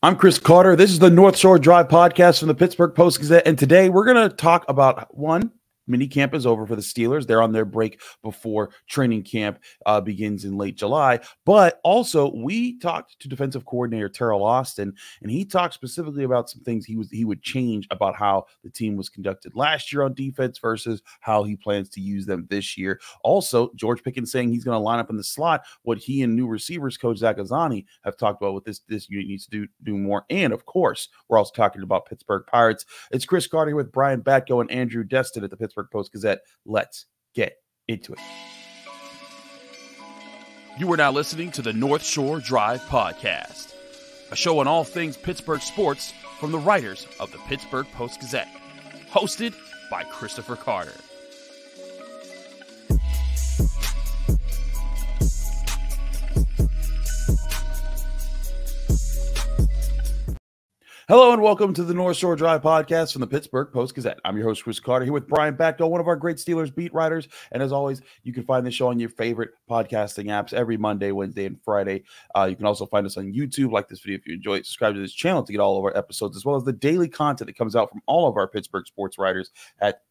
I'm Chris Carter. This is the North Shore Drive podcast from the Pittsburgh Post-Gazette, and today we're going to talk about minicamp is over for the Steelers. They're on their break before training camp begins in late July. But also, we talked to defensive coordinator Teryl Austin, and he talked specifically about some things he would change about how the team was conducted last year on defense versus how he plans to use them this year. Also, George Pickens saying he's going to line up in the slot what he and new receivers coach Zach Azzanni have talked about what this unit needs to do more. And, of course, we're also talking about Pittsburgh Pirates. It's Chris Carter with Brian Batko and Andrew Destin at the Pittsburgh Post-Gazette. Let's get into it. You are now listening to the North Shore Drive podcast, a show on all things Pittsburgh sports from the writers of the Pittsburgh Post-Gazette, hosted by Christopher Carter. Hello and welcome to the North Shore Drive podcast from the Pittsburgh Post-Gazette. I'm your host, Chris Carter, here with Brian Batko, one of our great Steelers beat writers. And as always, you can find the show on your favorite podcasting apps every Monday, Wednesday, and Friday. You can also find us on YouTube. Like this video if you enjoy it. Subscribe to this channel to get all of our episodes, as well as the daily content that comes out from all of our Pittsburgh sports writers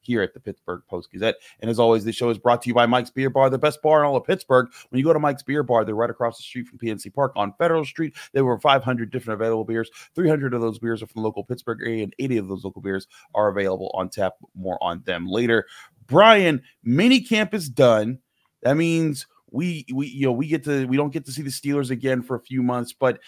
here at the Pittsburgh Post-Gazette. And as always, this show is brought to you by Mike's Beer Bar, the best bar in all of Pittsburgh. When you go to Mike's Beer Bar, they're right across the street from PNC Park on Federal Street. There were 500 different available beers. 300 of those beers are from the local Pittsburgh area, and 80 of those local beers are available on tap. More on them later. Brian, minicamp is done. That means we don't get to see the Steelers again for a few months, but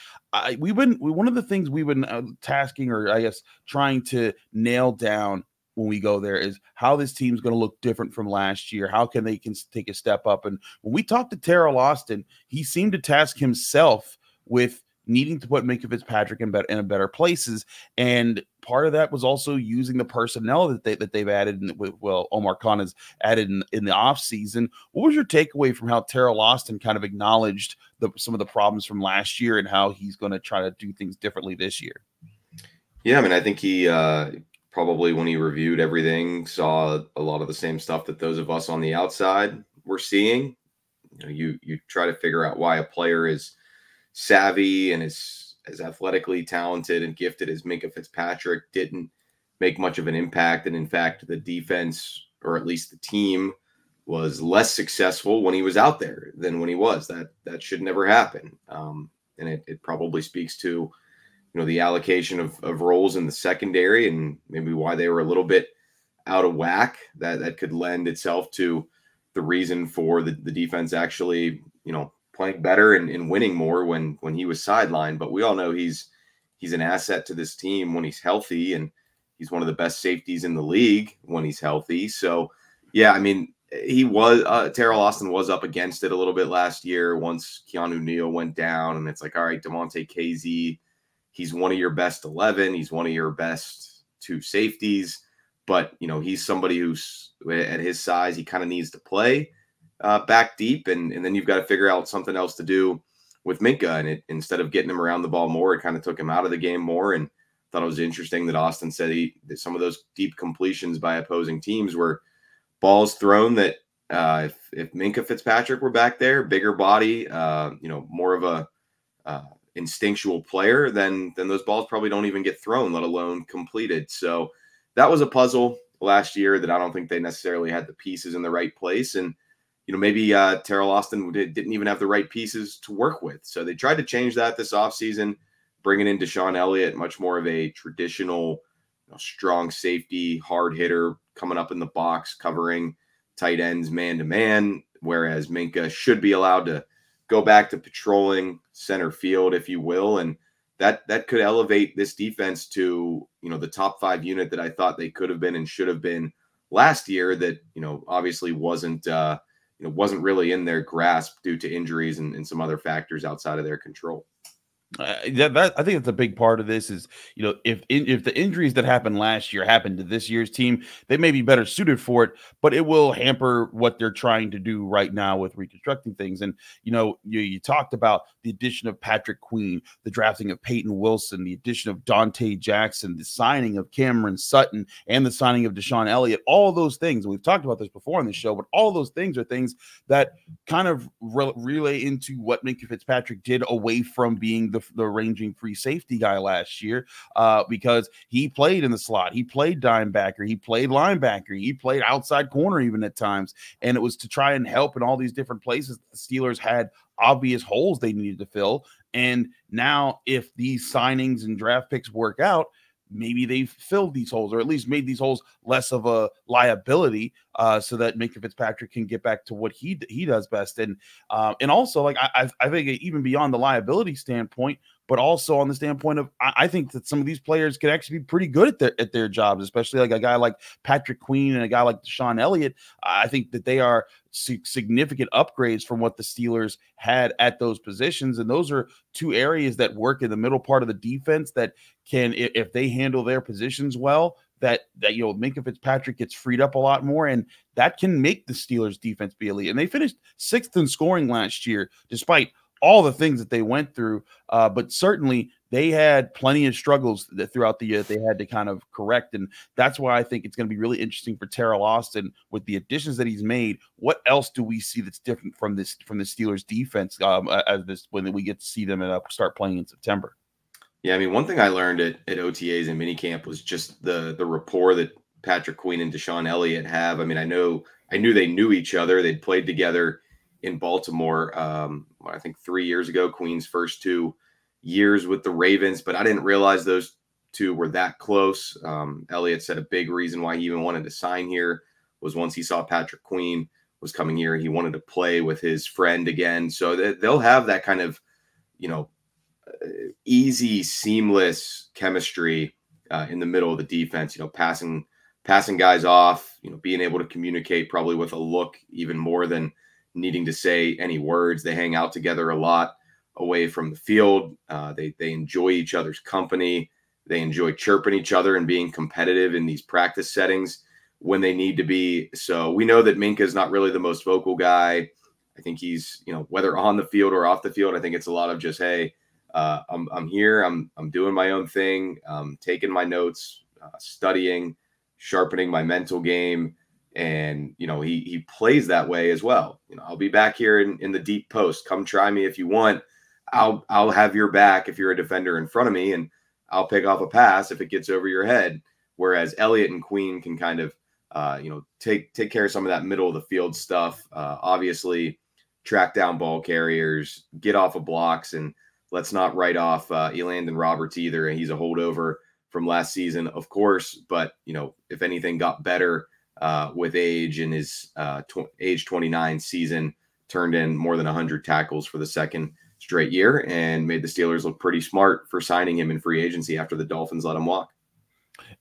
one of the things we've been tasking, or I guess trying to nail down when we go there, is how this team's going to look different from last year. How can they take a step up? And when we talked to Teryl Austin, he seemed to task himself with needing to put Minkah Fitzpatrick in better places, and part of that was also using the personnel that they've added. Omar Khan has added in the offseason. What was your takeaway from how Teryl Austin kind of acknowledged some of the problems from last year and how he's going to try to do things differently this year? Yeah, I mean, I think he probably, when he reviewed everything, saw a lot of the same stuff that those of us on the outside were seeing. You try to figure out why a player is savvy and is as athletically talented and gifted as Minkah Fitzpatrick didn't make much of an impact. And in fact, the defense, or at least the team, was less successful when he was out there than when he was. That should never happen. And it probably speaks to, the allocation of roles in the secondary and maybe why they were a little bit out of whack. That could lend itself to the reason for the defense actually, playing better and winning more when he was sidelined. But we all know he's an asset to this team when he's healthy, and he's one of the best safeties in the league when he's healthy. So, yeah, I mean, Teryl Austin was up against it a little bit last year once Keanu Neal went down, and it's like, all right, Damontae, Kazee, he's one of your best 11. He's one of your best 2 safeties. But, he's somebody who's at his size, he kind of needs to play back deep, and then you've got to figure out something else to do with Minkah. And instead of getting him around the ball more, it kind of took him out of the game more. And thought it was interesting that Austin said that some of those deep completions by opposing teams were balls thrown that if Minkah Fitzpatrick were back there, bigger body, more of a instinctual player, then those balls probably don't even get thrown, let alone completed. So that was a puzzle last year that I don't think they necessarily had the pieces in the right place. And maybe Teryl Austin didn't even have the right pieces to work with. So they tried to change that this offseason, bringing in DeShon Elliott, much more of a traditional, strong safety, hard hitter, coming up in the box, covering tight ends man-to-man, whereas Minkah should be allowed to go back to patrolling center field, if you will. And that could elevate this defense to, the top 5 unit that I thought they could have been and should have been last year that, obviously wasn't really in their grasp due to injuries and some other factors outside of their control. I think that's a big part of this is, if the injuries that happened last year happened to this year's team, they may be better suited for it, but it will hamper what they're trying to do right now with reconstructing things. And, you talked about the addition of Patrick Queen, the drafting of Payton Wilson, the addition of Damontae Jackson, the signing of Cameron Sutton, and the signing of DeShon Elliott. All of those things, and we've talked about this before on the show, but all those things are things that kind of relay into what Minkah Fitzpatrick did away from being the the ranging free safety guy last year because he played in the slot, he played dime backer, he played linebacker, he played outside corner even at times, and it was to try and help in all these different places. The Steelers had obvious holes they needed to fill, and now if these signings and draft picks work out, maybe they've filled these holes, or at least made these holes less of a liability, so that Minkah Fitzpatrick can get back to what he does best. And also, like, I think even beyond the liability standpoint, but also on the standpoint of I think that some of these players can actually be pretty good at their jobs, especially like a guy like Patrick Queen and a guy like DeShon Elliott. I think that they are significant upgrades from what the Steelers had at those positions, and those are two areas that work in the middle part of the defense that can, if they handle their positions well, that Minkah Fitzpatrick gets freed up a lot more, and that can make the Steelers defense be elite. And they finished 6th in scoring last year, despite all the things that they went through, but certainly they had plenty of struggles throughout the year that they had to kind of correct, and that's why I think it's going to be really interesting for Teryl Austin with the additions that he's made. What else do we see that's different from the Steelers defense when we get to see them and start playing in September? Yeah, I mean, one thing I learned at OTAs and minicamp was just the rapport that Patrick Queen and DeShon Elliott have. I mean, I knew they knew each other. They'd played together in Baltimore, I think 3 years ago, Queen's first 2 years with the Ravens, but I didn't realize those two were that close. Elliott said a big reason why he even wanted to sign here was once he saw Patrick Queen was coming here, he wanted to play with his friend again. So they'll have that kind of, easy, seamless chemistry in the middle of the defense, passing guys off, being able to communicate probably with a look even more than needing to say any words. They hang out together a lot away from the field. They enjoy each other's company. They enjoy chirping each other and being competitive in these practice settings when they need to be. So we know that Minkah is not really the most vocal guy. I think he's, whether on the field or off the field, I think it's a lot of just, hey, I'm here. I'm doing my own thing. Taking my notes, studying, sharpening my mental game. And, he plays that way as well. I'll be back here in the deep post. Come try me if you want. I'll have your back if you're a defender in front of me, and I'll pick off a pass if it gets over your head. Whereas Elliott and Queen can kind of, take care of some of that middle of the field stuff. Obviously, track down ball carriers, get off of blocks, and let's not write off Elandon Roberts either. And he's a holdover from last season, of course. But, if anything got better with age in his age 29 season, turned in more than 100 tackles for the second straight year and made the Steelers look pretty smart for signing him in free agency after the Dolphins let him walk.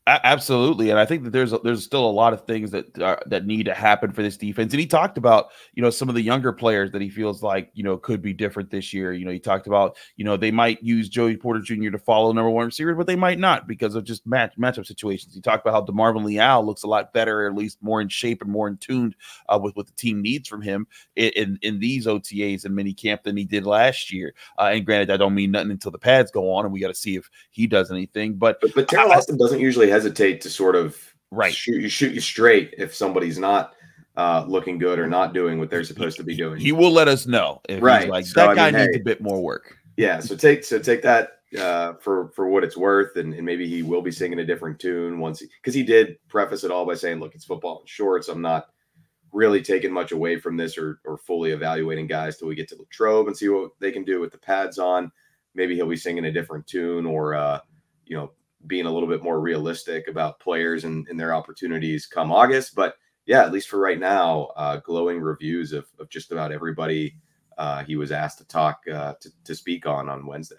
Absolutely, and I think that there's still a lot of things that need to happen for this defense. And he talked about some of the younger players that he feels like could be different this year. He talked about they might use Joey Porter Jr. to follow number one receiver, but they might not because of just matchup situations. He talked about how DeMarvin Leal looks a lot better, or at least more in shape and more in tuned with what the team needs from him in these OTAs and minicamp than he did last year. And granted, I don't mean nothing until the pads go on, and we got to see if he does anything. But Teryl Austin doesn't usually hesitate to sort of shoot you straight if somebody's not looking good or not doing what they're supposed to be doing. He will let us know if he's like, so, that guy needs a bit more work. Yeah, so take that for what it's worth, and maybe he will be singing a different tune once, because he did preface it all by saying, look, it's football in shorts. I'm not really taking much away from this or fully evaluating guys till we get to Latrobe and see what they can do with the pads on. Maybe he'll be singing a different tune, or being a little bit more realistic about players and their opportunities come August. But yeah, at least for right now, glowing reviews of just about everybody he was asked to talk to speak on Wednesday.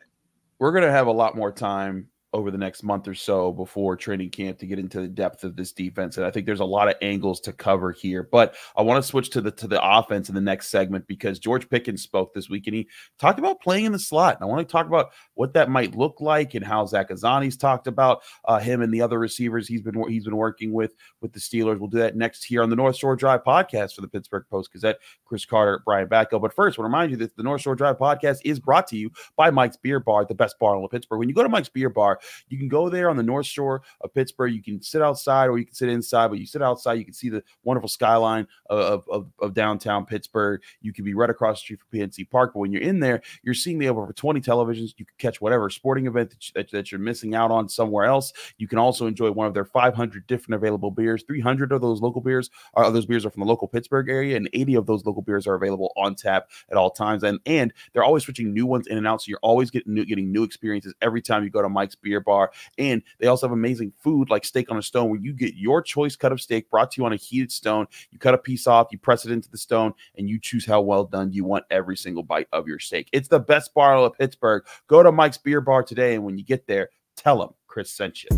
We're going to have a lot more time over the next month or so before training camp to get into the depth of this defense. And I think there's a lot of angles to cover here, but I want to switch to the offense in the next segment, because George Pickens spoke this week and he talked about playing in the slot. And I want to talk about what that might look like and how Zach Azzanni's talked about him and the other receivers he's been working with the Steelers. We'll do that next here on the North Shore Drive podcast for the Pittsburgh Post-Gazette. Chris Carter, Brian Batko. But first, I want to remind you that the North Shore Drive podcast is brought to you by Mike's Beer Bar, the best bar in Pittsburgh. When you go to Mike's Beer Bar, You can go there on the North Shore of Pittsburgh. You can sit outside or you can sit inside, but you sit outside, you can see the wonderful skyline of downtown Pittsburgh. You can be right across the street from PNC Park, but when you're in there, you're seeing they have over 20 televisions. You can catch whatever sporting event that you're missing out on somewhere else. You can also enjoy one of their 500 different available beers. 300 of those local beers are from the local Pittsburgh area, and 80 of those local beers are available on tap at all times. And they're always switching new ones in and out, so you're always getting new experiences every time you go to Mike's Beer Bar. And they also have amazing food like steak on a stone, where you get your choice cut of steak brought to you on a heated stone. You cut a piece off, you press it into the stone, and you choose how well done you want every single bite of your steak. It's the best bar of Pittsburgh. Go to Mike's Beer Bar today, and when you get there, tell them Chris sent you.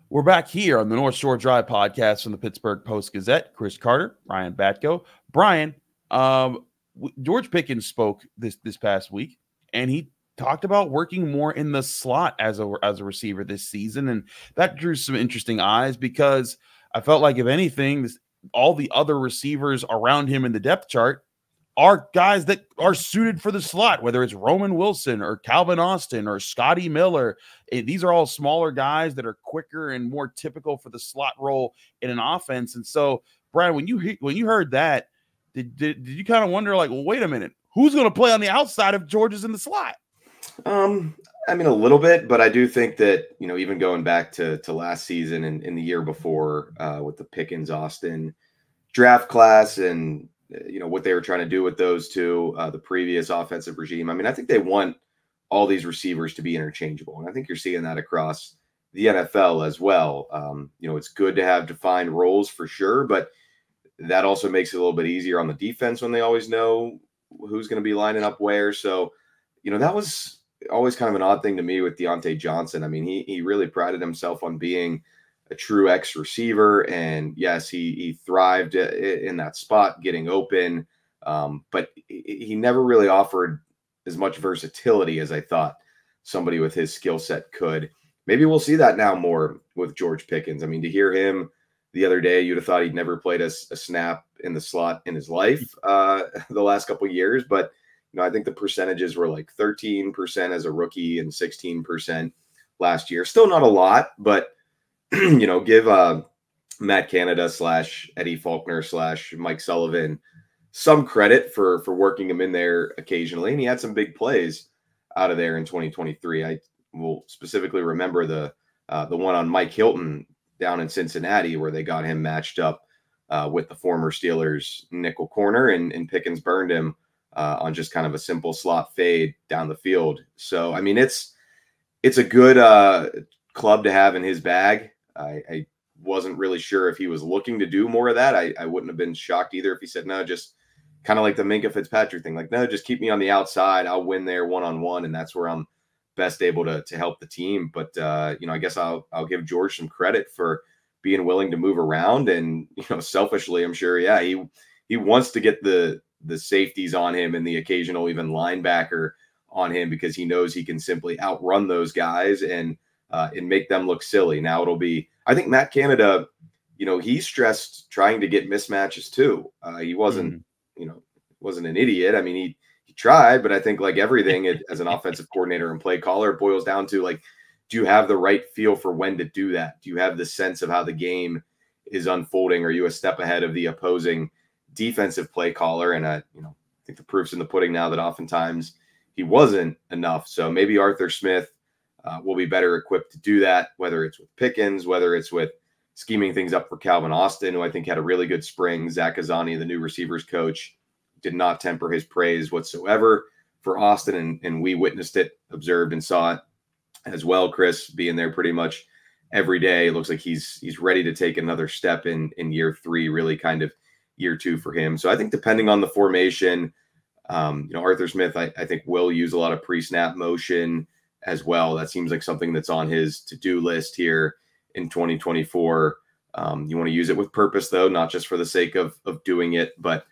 We're back here on the North Shore Drive podcast from the Pittsburgh Post-Gazette. Chris Carter, Brian Batko. Brian, George Pickens spoke this past week, and he talked about working more in the slot as a receiver this season, and that drew some interesting eyes because I felt like, if anything, all the other receivers around him in the depth chart are guys that are suited for the slot, whether it's Roman Wilson or Calvin Austin or Scotty Miller. These are all smaller guys that are quicker and more typical for the slot role in an offense. And so, Brian, when you heard that, did you kind of wonder, like, well, wait a minute, who's going to play on the outside if George is in the slot? I mean, a little bit, but I do think that, even going back to last season and in the year before with the Pickens Austin draft class and what they were trying to do with those two, the previous offensive regime. I mean, I think they want all these receivers to be interchangeable. And I think you're seeing that across the NFL as well. It's good to have defined roles for sure, but that also makes it a little bit easier on the defense when they always know who's going to be lining up where. So, that was always kind of an odd thing to me with Deontay Johnson. I mean, he really prided himself on being a true X receiver. And yes, he thrived in that spot, getting open. But he never really offered as much versatility as I thought somebody with his skill set could. Maybe we'll see that now more with George Pickens. I mean, to hear him the other day, you'd have thought he'd never played a snap in the slot in his life the last couple of years. But, I think the percentages were like 13% as a rookie and 16% last year. Still not a lot, but give Matt Canada / Eddie Faulkner / Mike Sullivan some credit for working him in there occasionally. And he had some big plays out of there in 2023. I will specifically remember the one on Mike Hilton down in Cincinnati, where they got him matched up with the former Steelers nickel corner, and Pickens burned him on just kind of a simple slot fade down the field. So, I mean, it's a good club to have in his bag. I wasn't really sure if he was looking to do more of that. I wouldn't have been shocked either if he said, no, just kind of like the Minkah Fitzpatrick thing. Like, no, just keep me on the outside. I'll win there one-on-one, and that's where I'm best able to help the team. But, I guess I'll give George some credit for being willing to move around. And, selfishly, I'm sure, yeah, he wants to get the safeties on him and the occasional even linebacker on him, because he knows he can simply outrun those guys and make them look silly. Now it'll be, I think Matt Canada, he stressed trying to get mismatches too. He wasn't, wasn't an idiot. I mean, he tried, but I think, like everything as an offensive coordinator and play caller, it boils down to, like, do you have the right feel for when to do that? Do you have the sense of how the game is unfolding? Are you a step ahead of the opposing defensive play caller? And I think the proof's in the pudding now that oftentimes he wasn't enough. So maybe Arthur Smith will be better equipped to do that, whether it's with Pickens, whether it's with scheming things up for Calvin Austin, who I think had a really good spring. Zach Azzanni, the new receivers coach, did not temper his praise whatsoever for Austin, and we witnessed it, observed, and saw it as well. Chris being there pretty much every day. It looks like he's ready to take another step in year 3, really kind of year 2 for him. So I think depending on the formation, Arthur Smith, I think, will use a lot of pre-snap motion as well. That seems like something that's on his to-do list here in 2024. You want to use it with purpose, though, not just for the sake of doing it, but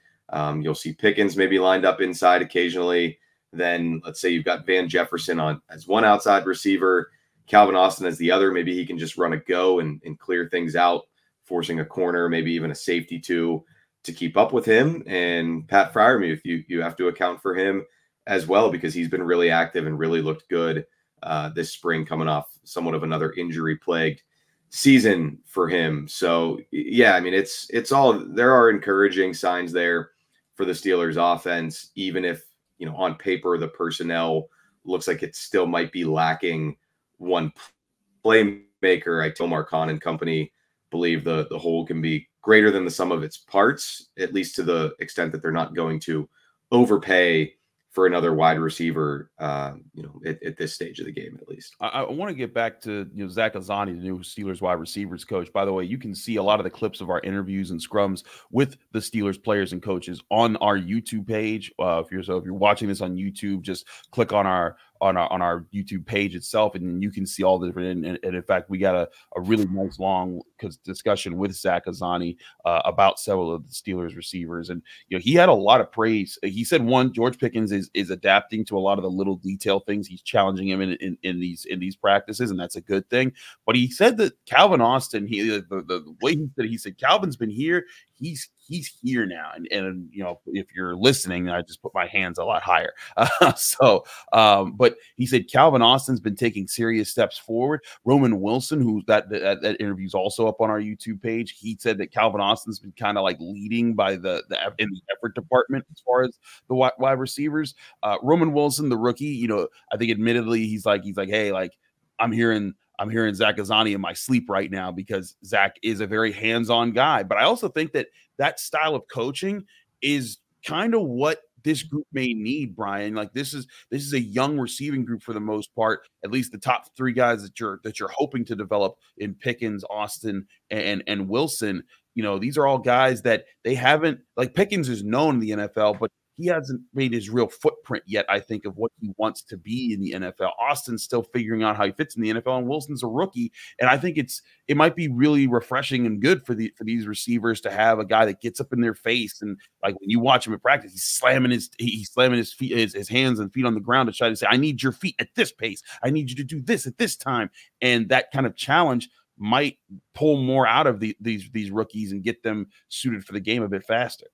you'll see Pickens maybe lined up inside occasionally. Then let's say you've got Van Jefferson on as one outside receiver, Calvin Austin as the other. Maybe he can just run a go and clear things out, forcing a corner, maybe even a safety too, to keep up with him. And Pat Freiermuth, you have to account for him as well, because he's been really active and really looked good this spring, coming off somewhat of another injury-plagued season for him. So yeah, I mean, it's all, there are encouraging signs there for the Steelers offense, even if, you know, on paper the personnel looks like it still might be lacking one playmaker. Omar Khan and company believe the whole can be greater than the sum of its parts, at least to the extent that they're not going to overpay for another wide receiver, you know, at this stage of the game, at least. I want to get back to, you know, Zach Azzanni, the new Steelers wide receivers coach. By the way, you can see a lot of the clips of our interviews and scrums with the Steelers players and coaches on our YouTube page. If you're watching this on YouTube, just click on our YouTube page itself, and you can see all the different. And in fact, we got a really nice long discussion with Zach Azzanni about several of the Steelers receivers, and you know, he had a lot of praise. He said, one, George Pickens is adapting to a lot of the little detail things. He's challenging him in these practices, and that's a good thing. But he said that Calvin Austin, the way he said Calvin's been here. He's here now, and you know, if you're listening, I just put my hands a lot higher. But he said Calvin Austin's been taking serious steps forward. Roman Wilson, who that interview's also up on our YouTube page, he said that Calvin Austin's been kind of like leading by in the effort department as far as the wide receivers. Roman Wilson, the rookie, you know, I think admittedly he's like, hey, like I'm hearing Zach Azzanni in my sleep right now, because Zach is a very hands-on guy. But I also think that style of coaching is kind of what this group may need, Brian. Like this is a young receiving group for the most part. At least the top three guys that you're hoping to develop in Pickens, Austin, and Wilson. You know, these are all guys that they haven't, like Pickens is known in the NFL, but he hasn't made his real footprint yet, I think, of what he wants to be in the NFL. Austin's still figuring out how he fits in the NFL, and Wilson's a rookie. And I think it might be really refreshing and good for these receivers to have a guy that gets up in their face, and like when you watch him at practice, he's slamming his feet, his hands and feet on the ground to try to say, I need your feet at this pace. I need you to do this at this time. And that kind of challenge might pull more out of these rookies and get them suited for the game a bit faster.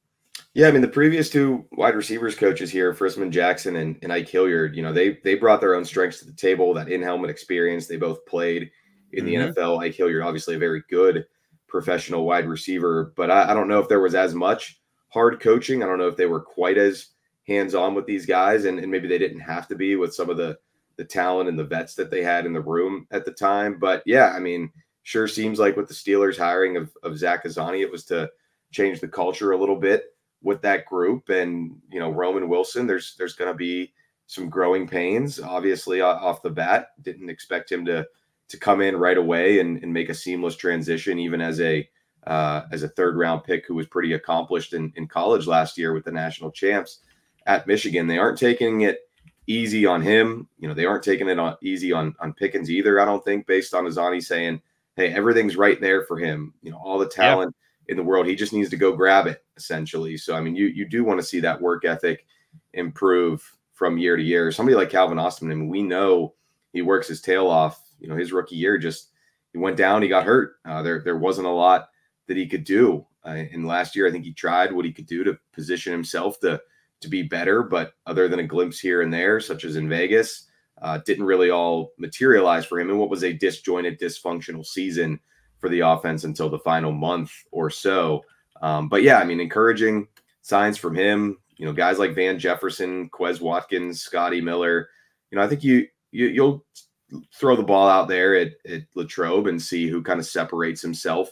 Yeah, I mean, the previous two wide receivers coaches here, Frisman Jackson and Ike Hilliard, you know, they brought their own strengths to the table, that in-helmet experience. They both played in the NFL. Ike Hilliard, obviously a very good professional wide receiver, but I don't know if there was as much hard coaching. I don't know if they were quite as hands-on with these guys, and maybe they didn't have to be with some of the talent and the vets that they had in the room at the time. But yeah, I mean, sure seems like with the Steelers hiring of Zach Azzanni, it was to change the culture a little bit with that group. And, you know, Roman Wilson, there's going to be some growing pains, obviously, off the bat. Didn't expect him to come in right away and make a seamless transition, even as a third round pick who was pretty accomplished in college last year with the national champs at Michigan. They aren't taking it easy on him. You know, they aren't taking it easy on Pickens either, I don't think, based on Azzanni saying, hey, everything's right there for him. You know, all the talent in the world. He just needs to go grab it, essentially. So, I mean, you do want to see that work ethic improve from year to year. Somebody like Calvin Austin, I mean, we know he works his tail off. You know, his rookie year, he went down, he got hurt. There wasn't a lot that he could do. And last year, I think he tried what he could do to position himself to be better. But other than a glimpse here and there, such as in Vegas, didn't really all materialize for him in what was a disjointed, dysfunctional season for the offense until the final month or so. But yeah, I mean, encouraging signs from him. You know, guys like Van Jefferson, Quez Watkins, Scotty Miller. You know, I think you'll throw the ball out there at Latrobe and see who kind of separates himself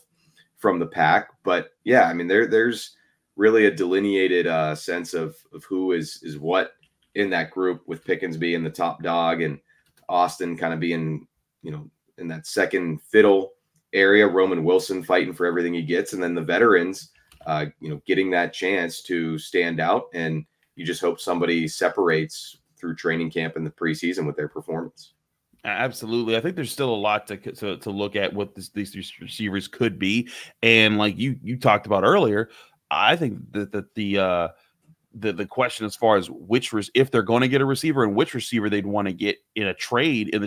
from the pack. But yeah, I mean, there's really a delineated sense of who is what in that group, with Pickens being the top dog and Austin kind of being, you know, in that second fiddle area, Roman Wilson fighting for everything he gets, and then the veterans, you know, getting that chance to stand out. And you just hope somebody separates through training camp in the preseason with their performance. Absolutely. I think there's still a lot to look at what these receivers could be. And like you talked about earlier, I think that the question as far as if they're going to get a receiver and which receiver they'd want to get in the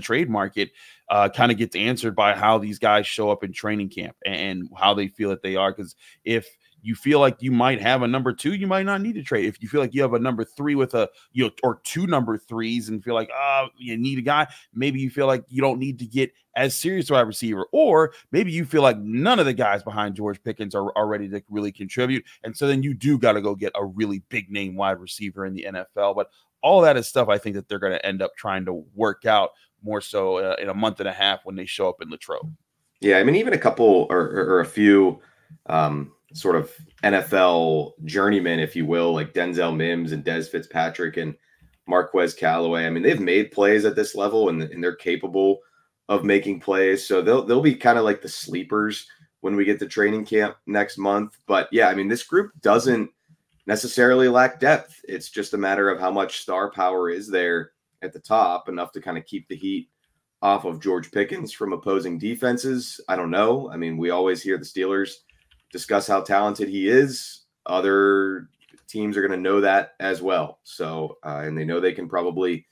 trade market kind of gets answered by how these guys show up in training camp and how they feel that they are. Because if you feel like you might have a number 2, you might not need to trade. If you feel like you have a number 3 with a, or 2 number 3s and feel like, you need a guy, maybe you feel like you don't need to get as serious wide receiver, or maybe you feel like none of the guys behind George Pickens are ready to really contribute. And so then you do got to go get a really big name wide receiver in the NFL. But all that is stuff I think that they're going to end up trying to work out more so in a month and a half when they show up in Latrobe. Yeah, I mean, even a couple or a few sort of NFL journeymen, if you will, like Denzel Mims and Des Fitzpatrick and Marquez Callaway. I mean, they've made plays at this level, and they're capable of making plays. So they'll be kind of like the sleepers when we get to training camp next month. But yeah, I mean, this group doesn't necessarily lack depth. It's just a matter of how much star power is there at the top, enough to kind of keep the heat off of George Pickens from opposing defenses. I don't know. I mean, we always hear the Steelers discuss how talented he is. Other teams are going to know that as well. So, and they know they can probably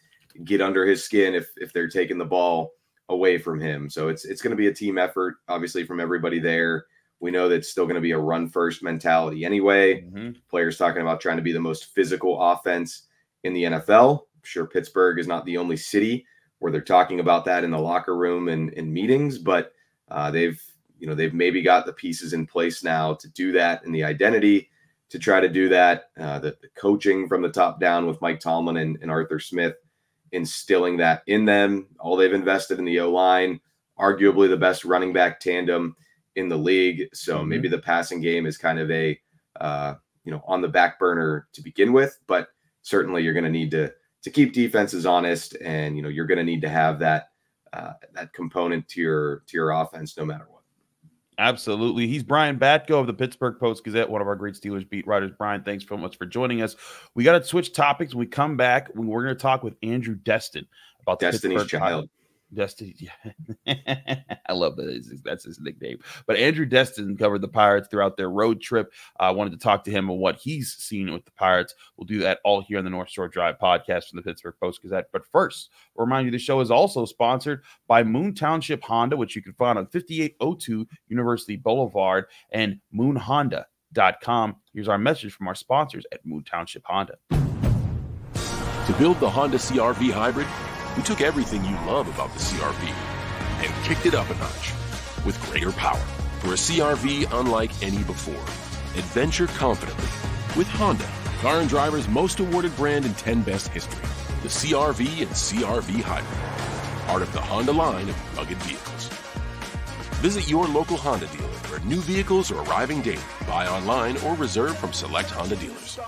get under his skin if they're taking the ball away from him. So it's going to be a team effort, obviously, from everybody there. We know that it's still going to be a run-first mentality anyway. Players talking about trying to be the most physical offense in the NFL. I'm sure Pittsburgh is not the only city where they're talking about that in the locker room and in meetings, but they've maybe got the pieces in place now to do that, and the identity to try to do that. The coaching from the top down with Mike Tomlin and Arthur Smith instilling that in them. All they've invested in the O-line, arguably the best running back tandem in the league. So maybe the passing game is kind of a on the back burner to begin with, but certainly you're going to need to keep defenses honest, and you're going to need to have that component to your offense no matter what. Absolutely. He's Brian Batko of the Pittsburgh Post-Gazette, one of our great Steelers beat writers. Brian, thanks so much for joining us. We got to switch topics. When we come back, we're going to talk with Andrew Destin about the Destiny's Pittsburgh Child. Destiny, yeah. I love that. That's his nickname. But Andrew Destin covered the Pirates throughout their road trip. I wanted to talk to him about what he's seen with the Pirates. We'll do that all here on the North Shore Drive podcast from the Pittsburgh Post-Gazette. But first, I'll remind you the show is also sponsored by Moon Township Honda, which you can find on 5802 University Boulevard and moonhonda.com. Here's our message from our sponsors at Moon Township Honda. To build the Honda CR-V Hybrid, we took everything you love about the CR-V and kicked it up a notch with greater power for a CR-V unlike any before. Adventure confidently with Honda, Car and Driver's most awarded brand in 10 Best history. The CR-V and CR-V Hybrid, part of the Honda line of rugged vehicles. Visit your local Honda dealer where new vehicles are arriving daily. Buy online or reserve from select Honda dealers.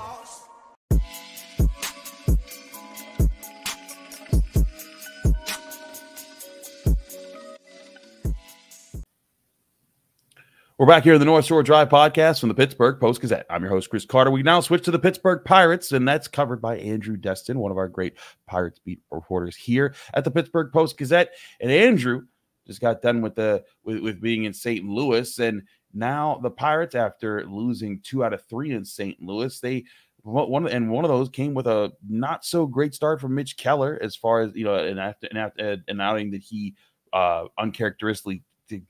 We're back here in the North Shore Drive podcast from the Pittsburgh Post-Gazette. I'm your host, Chris Carter. We now switch to the Pittsburgh Pirates, and that's covered by Andrew Destin, one of our great Pirates beat reporters here at the Pittsburgh Post-Gazette. And Andrew just got done with being in St. Louis, and now the Pirates, after losing 2 out of 3 in St. Louis, one of those came with a not so great start from Mitch Keller, as far as an outing that he uncharacteristically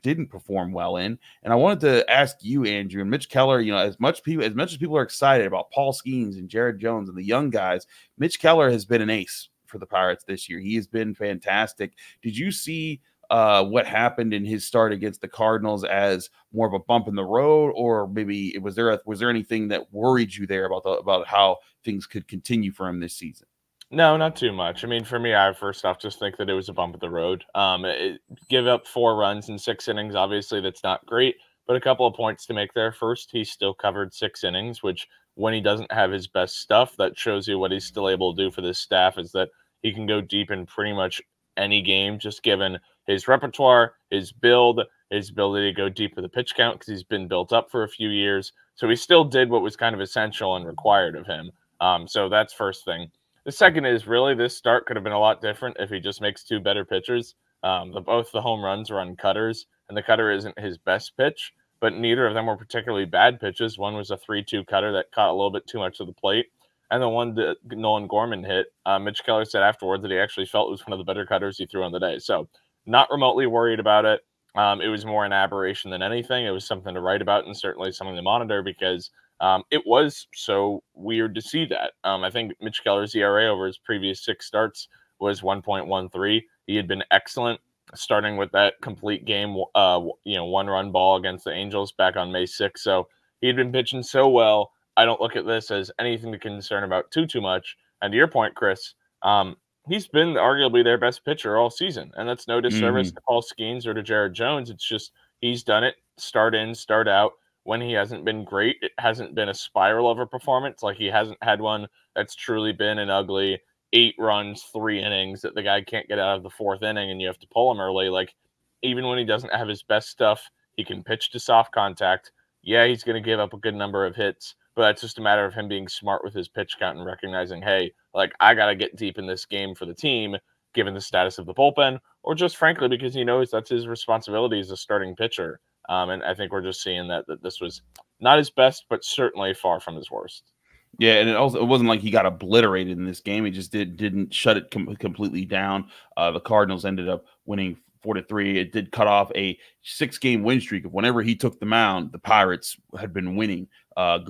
didn't perform well in. And I wanted to ask you, Andrew, and Mitch Keller, as much as people are excited about Paul Skeens and Jared Jones and the young guys, Mitch Keller has been an ace for the Pirates this year. He has been fantastic. Did you see what happened in his start against the Cardinals as more of a bump in the road, or maybe was there anything that worried you there about how things could continue for him this season? No, not too much. I mean, for me, I first off just think that it was a bump in the road. Give up 4 runs in 6 innings. Obviously, that's not great, but a couple of points to make there. First, he still covered 6 innings, which when he doesn't have his best stuff, that shows you what he's still able to do for this staff, is that he can go deep in pretty much any game, just given his repertoire, his build, his ability to go deep with the pitch count, because he's been built up for a few years. So he still did what was kind of essential and required of him. So that's first thing. The second is, really, this start could have been a lot different if he just makes 2 better pitchers. Both the home runs were on cutters, and the cutter isn't his best pitch, but neither of them were particularly bad pitches. One was a 3-2 cutter that caught a little bit too much of the plate, and the one that Nolan Gorman hit, Mitch Keller said afterwards that he actually felt it was one of the better cutters he threw on the day. So not remotely worried about it. It was more an aberration than anything. It was something to write about and certainly something to monitor because it was so weird to see that. I think Mitch Keller's ERA over his previous 6 starts was 1.13. He had been excellent, starting with that complete game, 1-run ball against the Angels back on May 6th. So he had been pitching so well. I don't look at this as anything to concern about too much. And to your point, Chris, he's been arguably their best pitcher all season. And that's no disservice to Paul Skeens or to Jared Jones. It's just he's done it start in, start out. When he hasn't been great, it hasn't been a spiral of a performance. Like he hasn't had one that's truly been an ugly 8 runs, 3 innings that the guy can't get out of the 4th inning and you have to pull him early. Like even when he doesn't have his best stuff, he can pitch to soft contact. Yeah, he's going to give up a good number of hits, but it's just a matter of him being smart with his pitch count and recognizing, hey, like I got to get deep in this game for the team, given the status of the bullpen, or just frankly because he knows that's his responsibility as a starting pitcher. And I think we're just seeing that this was not his best, but certainly far from his worst. Yeah, and it wasn't like he got obliterated in this game. He just didn't shut it completely down. The Cardinals ended up winning 4-3. It did cut off a 6-game win streak of whenever he took the mound. The Pirates had been winning,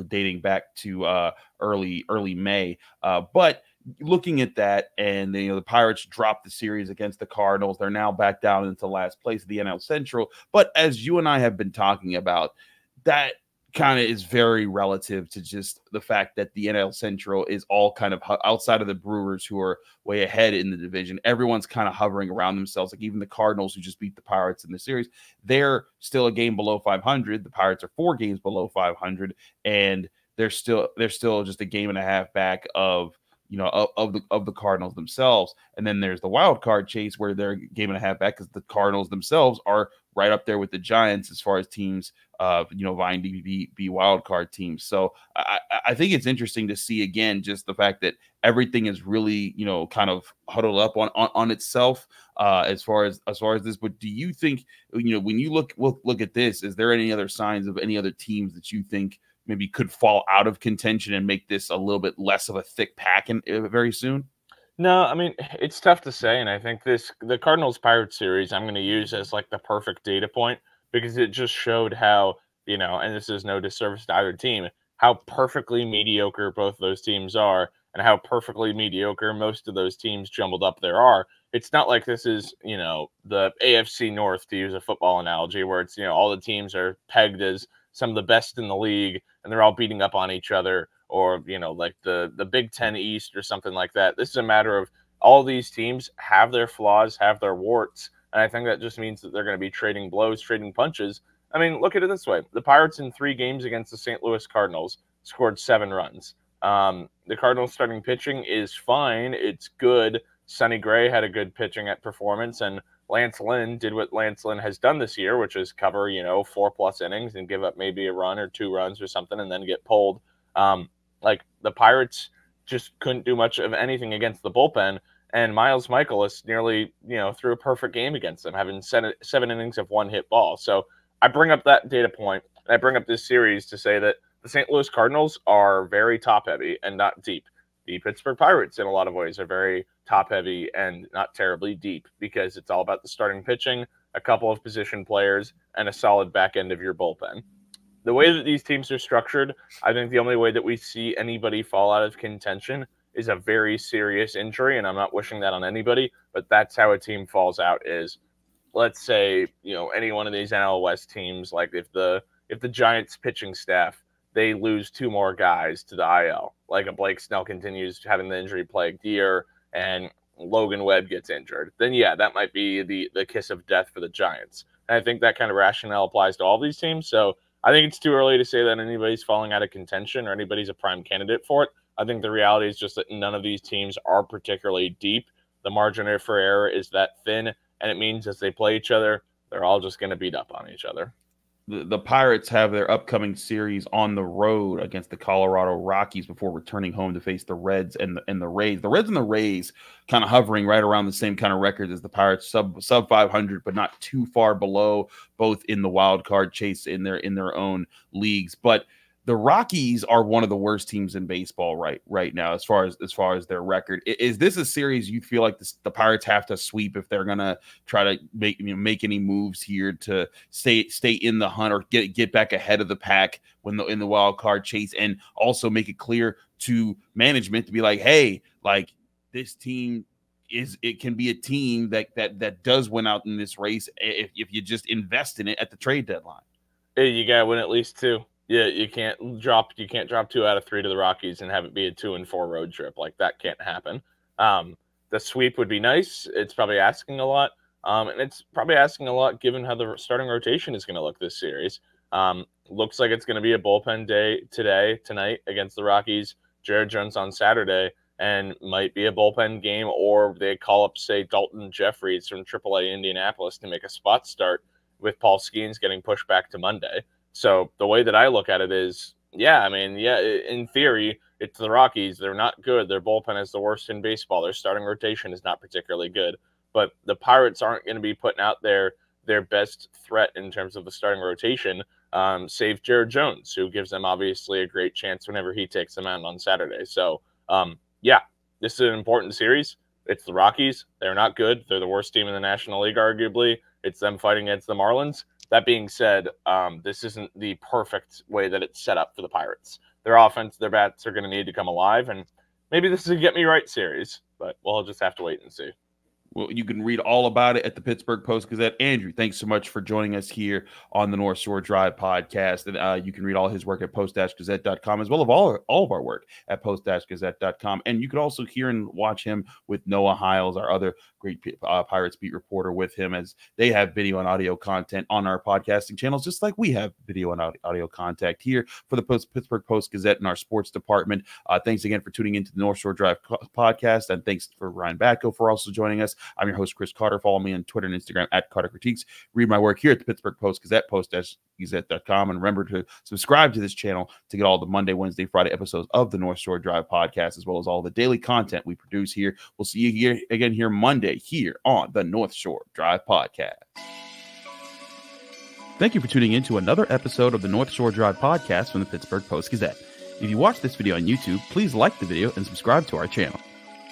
dating back to early May. But looking at that, and the Pirates dropped the series against the Cardinals. They're now back down into last place of the NL Central. But as you and I have been talking about, that kind of is very relative to just the fact that the NL Central is all kind of outside of the Brewers, who are way ahead in the division. Everyone's kind of hovering around themselves. Like even the Cardinals, who just beat the Pirates in the series, they're still a game below 500. The Pirates are 4 games below 500, and they're still just a game and a half back of the Cardinals themselves. And then there's the wild card chase, where they're a game and a half back because the Cardinals themselves are right up there with the Giants as far as teams, vying to be wild card teams. So I think it's interesting to see again just the fact that everything is really kind of huddled up on itself as far as this. But do you think when you look at this, is there any other signs of any other teams that you think maybe could fall out of contention and make this a little bit less of a thick pack very soon? No, I mean, it's tough to say. And I think the Cardinals-Pirates series I'm going to use as like the perfect data point, because it just showed how, and this is no disservice to either team, how perfectly mediocre both those teams are and how perfectly mediocre most of those teams jumbled up there are. It's not like this is, the AFC North, to use a football analogy, where it's, all the teams are pegged as some of the best in the league and they're all beating up on each other, or, like the Big Ten East or something like that. This is a matter of all these teams have their flaws, have their warts. And I think that just means that they're going to be trading blows, trading punches. I mean, look at it this way. The Pirates in 3 games against the St. Louis Cardinals scored 7 runs. The Cardinals starting pitching is fine. It's good. Sonny Gray had a good pitching at performance, and Lance Lynn did what Lance Lynn has done this year, which is cover, 4+ innings and give up maybe a run or 2 runs or something and then get pulled. Like the Pirates just couldn't do much of anything against the bullpen, and Miles Michaelis nearly, threw a perfect game against them, having 7 innings of 1-hit ball. So I bring up that data point, and I bring up this series to say that the St. Louis Cardinals are very top-heavy and not deep. The Pittsburgh Pirates, in a lot of ways, are very top-heavy and not terribly deep, because it's all about the starting pitching, a couple of position players, and a solid back end of your bullpen. The way that these teams are structured, I think the only way that we see anybody fall out of contention is a very serious injury, and I'm not wishing that on anybody, but that's how a team falls out is, let's say, any one of these NL West teams, like if the Giants pitching staff, they lose 2 more guys to the IL, like a Blake Snell continues having the injury-plagued year and Logan Webb gets injured, then yeah, that might be the kiss of death for the Giants. And I think that kind of rationale applies to all these teams, so I think it's too early to say that anybody's falling out of contention or anybody's a prime candidate for it. I think the reality is just that none of these teams are particularly deep. The margin for error is that thin, and it means as they play each other, they're all just going to beat up on each other. The Pirates have their upcoming series on the road against the Colorado Rockies before returning home to face the Reds and the Rays. The Reds and the Rays kind of hovering right around the same kind of records as the Pirates, sub 500, but not too far below, both in the wild card chase in their own leagues. But the Rockies are one of the worst teams in baseball right now as far as their record. Is this a series you feel like the Pirates have to sweep if they're gonna try to make any moves here to stay in the hunt or get back ahead of the pack in the wild card chase, and also make it clear to management to be like, hey, like this team it can be a team that does win out in this race if you just invest in it at the trade deadline. Hey, you gotta win at least 2. Yeah, you can't drop 2 out of 3 to the Rockies and have it be a 2-4 road trip. Like, that can't happen. The sweep would be nice. It's probably asking a lot. And it's probably asking a lot given how the starting rotation is going to look this series. Looks like it's going to be a bullpen day tonight against the Rockies. Jared Jones on Saturday, and might be a bullpen game, or they call up, say, Dalton Jeffries from AAA Indianapolis to make a spot start with Paul Skeens getting pushed back to Monday. So the way that I look at it is, in theory, it's the Rockies. They're not good. Their bullpen is the worst in baseball. Their starting rotation is not particularly good. But the Pirates aren't going to be putting out their best threat in terms of the starting rotation, save Jared Jones, who gives them obviously a great chance whenever he takes them out on Saturday. So, this is an important series. It's the Rockies. They're not good. They're the worst team in the National League, arguably. It's them fighting against the Marlins. That being said, this isn't the perfect way that it's set up for the Pirates. Their offense, their bats are going to need to come alive, and maybe this is a get-me-right series, but we'll just have to wait and see. Well, you can read all about it at the Pittsburgh Post-Gazette. Andrew, thanks so much for joining us here on the North Shore Drive podcast. And you can read all his work at post-gazette.com, as well as all of our work at post-gazette.com. And you can also hear and watch him with Noah Hiles, our other great Pirates beat reporter, with him, as they have video and audio content on our podcasting channels, just like we have video and audio content here for the Pittsburgh Post-Gazette in our sports department. Thanks again for tuning into the North Shore Drive podcast, and thanks for Brian Batko for also joining us. I'm your host, Chris Carter. Follow me on Twitter and Instagram at Carter Critiques. Read my work here at the Pittsburgh Post-Gazette, post-gazette.com, and remember to subscribe to this channel to get all the Monday, Wednesday, Friday episodes of the North Shore Drive podcast, as well as all the daily content we produce here. We'll see you here again here Monday here on the North Shore Drive podcast. Thank you for tuning in to another episode of the North Shore Drive podcast from the Pittsburgh Post-Gazette. If you watch this video on YouTube, please like the video and subscribe to our channel.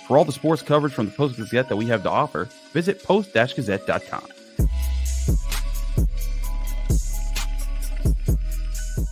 For all the sports coverage from the Post-Gazette that we have to offer, visit post-gazette.com.